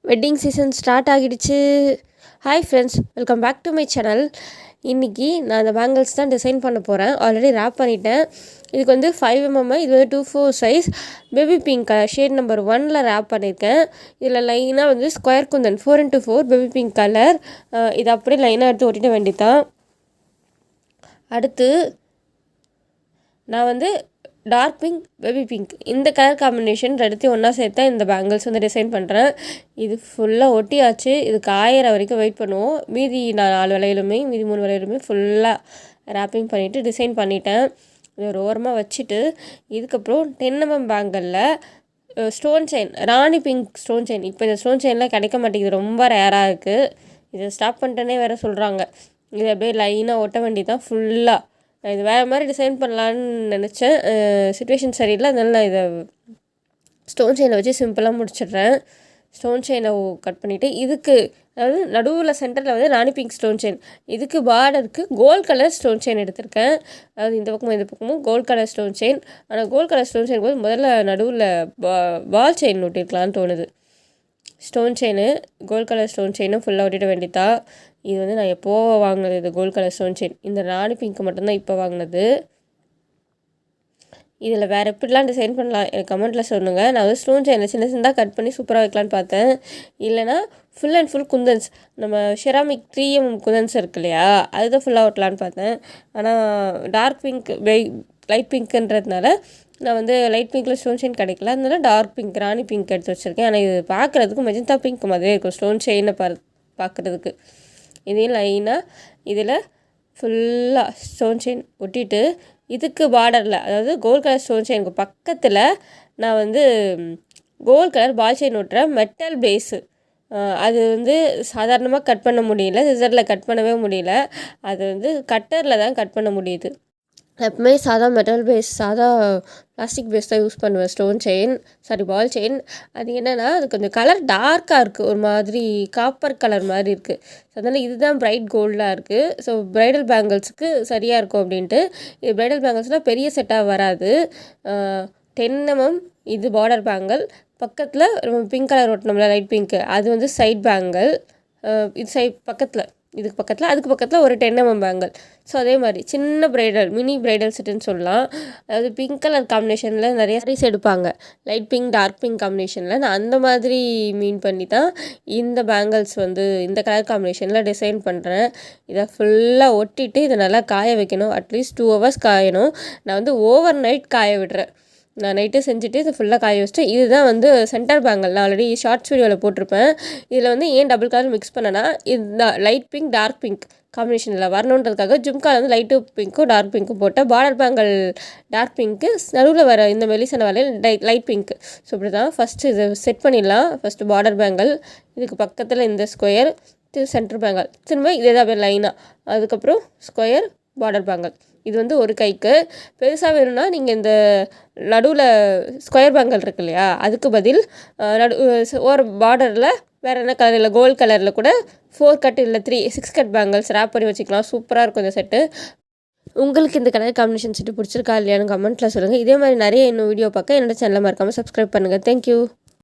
Wedding season start ஆகிடுச்சு. Hi friends, welcome back to my channel. இன்றைக்கி நான் அந்த பேங்கிள்ஸ் தான் டிசைன் பண்ண போகிறேன். ஆல்ரெடி ரேப் பண்ணிட்டேன். இதுக்கு வந்து 5mm, இது வந்து 2/4 size baby pink shade number 1 wrap பண்ணியிருக்கேன். இதில் லைனாக வந்து square kundan 4x4 baby pink colour, இது அப்படியே லைனாக எடுத்து ஒட்டிட வேண்டியதான். அடுத்து நான் வந்து டார்க் பிங்க், பேபி பிங்க் இந்த கலர் காம்பினேஷன் ரெண்டுத்தையும் ஒன்றா சேர்த்தா இந்த பேங்கிள்ஸ் வந்து டிசைன் பண்ணுறேன். இது ஃபுல்லாக ஒட்டியாச்சு. இது காயிற வரைக்கும் வெயிட் பண்ணுவோம். மீதி 4 வளையலுமே, மீதி 3 வளையலுமே ஃபுல்லாக ரேப்பிங் பண்ணிவிட்டு டிசைன் பண்ணிட்டேன். இது ஒரு ஓரமாக வச்சுட்டு, இதுக்கப்புறம் 10mm பேங்கிளில் ஸ்டோன் செயின், ராணி பிங்க் ஸ்டோன் செயின். இப்போ இந்த ஸ்டோன் செயின்லாம் கிடைக்க மாட்டேங்குது, ரொம்ப ரேராக இருக்குது. இதை ஸ்டாப் பண்ணிட்டேனே வேறு சொல்கிறாங்க. இது அப்படியே லைனாக ஒட்ட வேண்டியதான் ஃபுல்லாக. நான் இது வேறு மாதிரி டிசைன் பண்ணலான்னு நினச்சேன். சிச்சுவேஷன் சரியில்லை, அதனால நான் இதை ஸ்டோன் செயினை வச்சு சிம்பிளாக முடிச்சிடுறேன். ஸ்டோன் செயினை கட் பண்ணிவிட்டு, இதுக்கு அதாவது நடுவில் சென்டரில் வந்து ராணி பிங்க் ஸ்டோன் செயின், இதுக்கு பார்டருக்கு கோல்ட் கலர் ஸ்டோன் செயின் எடுத்திருக்கேன். அதாவது இந்த பக்கமும் கோல்ட் கலர் ஸ்டோன் செயின். ஆனால் கோல்ட் கலர் ஸ்டோன் செயின் போது முதல்ல நடுவில் பால் செயின் ஒட்டிருக்கலான்னு தோணுது. Stone chain, gold colour stone செயினும் ஃபுல்லாக ஒட்டிட வேண்டியதா. இது வந்து நான் எப்போ வாங்கினது, இது கோல்ட் கலர் ஸ்டோன் செயின். இந்த ராணி பிங்க் மட்டும்தான் இப்போ வாங்கினது. இதில் வேறு எப்படிலாம் டிசைன் பண்ணலாம் எனக்கு கமெண்ட்டில் சொல்லுங்கள். நான் வந்து ஸ்டோன் செயினில் சின்ன சின்னதாக கட் பண்ணி சூப்பராக வைக்கலான்னு பார்த்தேன். இல்லைனா ஃபுல் அண்ட் ஃபுல் குந்தன்ஸ், நம்ம செராமிக் 3mm குந்தன்ஸ் இருக்கு இல்லையா, அதுதான் ஃபுல்லாக ஒட்டலான்னு பார்த்தேன். ஆனால் டார்க் பிங்க், லைட் பிங்க்குன்றதுனால நான் வந்து லைட் பிங்க்கில் ஸ்டோன் செயின் கிடைக்கல. அதனால டார்க் பிங்க், ராணி பிங்க் எடுத்து வச்சுருக்கேன். ஆனால் இது பார்க்குறதுக்கு மெஜந்தா பிங்க் மாதிரியே இருக்கும் ஸ்டோன் செயினை பார்க்குறதுக்கு. இதையும் லைனாக இதில் ஃபுல்லாக ஸ்டோன் செயின் ஒட்டிட்டு, இதுக்கு பார்டரில் அதாவது கோல்ட் கலர் ஸ்டோன் செயினுக்கு பக்கத்தில் நான் வந்து கோல்ட் கலர் பால் செயின் ஒட்டுறேன். மெட்டல் பேஸு, அது வந்து சாதாரணமாக கட் பண்ண முடியல, சிசரில் கட் பண்ணவே முடியல. அது வந்து கட்டரில் தான் கட் பண்ண முடியுது. எப்பவுமே சாதா மெட்டல் பேஸ், சாதா பிளாஸ்டிக் பேஸ் தான் யூஸ் பண்ணுவேன் ஸ்டோன் செயின், பால் செயின். அது என்னென்னா அது கொஞ்சம் கலர் டார்க்காக இருக்குது, ஒரு மாதிரி காப்பர் கலர் மாதிரி இருக்குது. ஸோ அதனால் இதுதான் பிரைட் கோல்டாக இருக்குது. ஸோ ப்ரைடல் பேங்கிள்ஸுக்கு சரியாக இருக்கும் அப்படின்ட்டு. இது ப்ரைடல் பேங்கிள்ஸ்னால் பெரிய செட்டாக வராது. 10mm இது பார்டர் பேங்கிள். பக்கத்தில் பிங்க் கலர் ஒட்டினோம்ல, லைட் பிங்க்கு, அது வந்து சைட் பேங்கிள். இது அதுக்கு பக்கத்தில் ஒரு 10mm பேங்கிள். ஸோ அதே மாதிரி சின்ன ப்ரைடல், மினி ப்ரைடல் செட்டுன்னு சொல்லலாம். அதாவது பிங்க் கலர் காம்பினேஷனில் நிறைய சாரீஸ் எடுப்பாங்க, லைட் பிங்க் டார்க் பிங்க் காம்பினேஷனில். நான் அந்த மாதிரி மீன் பண்ணி தான் இந்த பேங்கிள்ஸ் வந்து இந்த கலர் காம்பினேஷனில் டிசைன் பண்ணுறேன். இதை ஃபுல்லாக ஒட்டிட்டு இதை நல்லா காய வைக்கணும். At least 2 hours காயணும். நான் வந்து ஓவர் நைட் காய விடுறேன். நான் நைட்டு செஞ்சுட்டு இதை ஃபுல்லாக காய வச்சுட்டு, இதுதான் வந்து சென்டர் பேங்கிள். நான் ஆல்ரெடி ஷார்ட்ஸ் வீடியோவில் போட்டிருப்பேன். இதில் வந்து ஏன் டபுள் கலர் மிக்ஸ் பண்ணேன்னா, இந்த லைட் பிங்க் டார்க் பிங்க் காம்பினேஷனில் வரணுன்றதுக்காக ஜும்காவில் வந்து லைட்டு பிங்க்கும் டார்க் பிங்க்கும் போட்டேன். பார்டர் பேங்கிள் டார்க் பிங்க்கு, நடுவில் வர இந்த மெலிசான வலையில் லைட் பிங்க்கு. ஸோ இப்படி தான் ஃபஸ்ட்டு இதை செட் பண்ணிடலாம். ஃபஸ்ட்டு பார்டர் பேங்கிள், இதுக்கு பக்கத்தில் இந்த ஸ்கொயர், சென்டர் பேங்கிள், திரும்ப இதே தான் லைனாக, அதுக்கப்புறம் ஸ்கொயர், பார்டர் பேங்கிள். இது வந்து ஒரு கைக்கு. பெருசாக வேணும்னா நீங்கள் இந்த நடுவில் ஸ்கொயர் பேங்கிள் இருக்கு இல்லையா, அதுக்கு பதில் ஒரு பார்டரில் வேறு என்ன கலர் இல்லை, கோல்ட் கலரில் கூட 4 கட் இல்லை 6 கட் பேங்கிள்ஸ் ரேப் பண்ணி வச்சுக்கலாம். சூப்பராக இருக்கும் இந்த செட்டு. உங்களுக்கு இந்த கலர் காம்பினேஷன் செட்டு பிடிச்சிருக்கா இல்லையான்னு கமெண்ட்டில் சொல்லுங்கள். இதே மாதிரி நிறைய இன்னும் வீடியோ பார்க்க என்னோட சேனலை மறக்காமல் சப்ஸ்கிரைப் பண்ணுங்கள். தேங்க்யூ.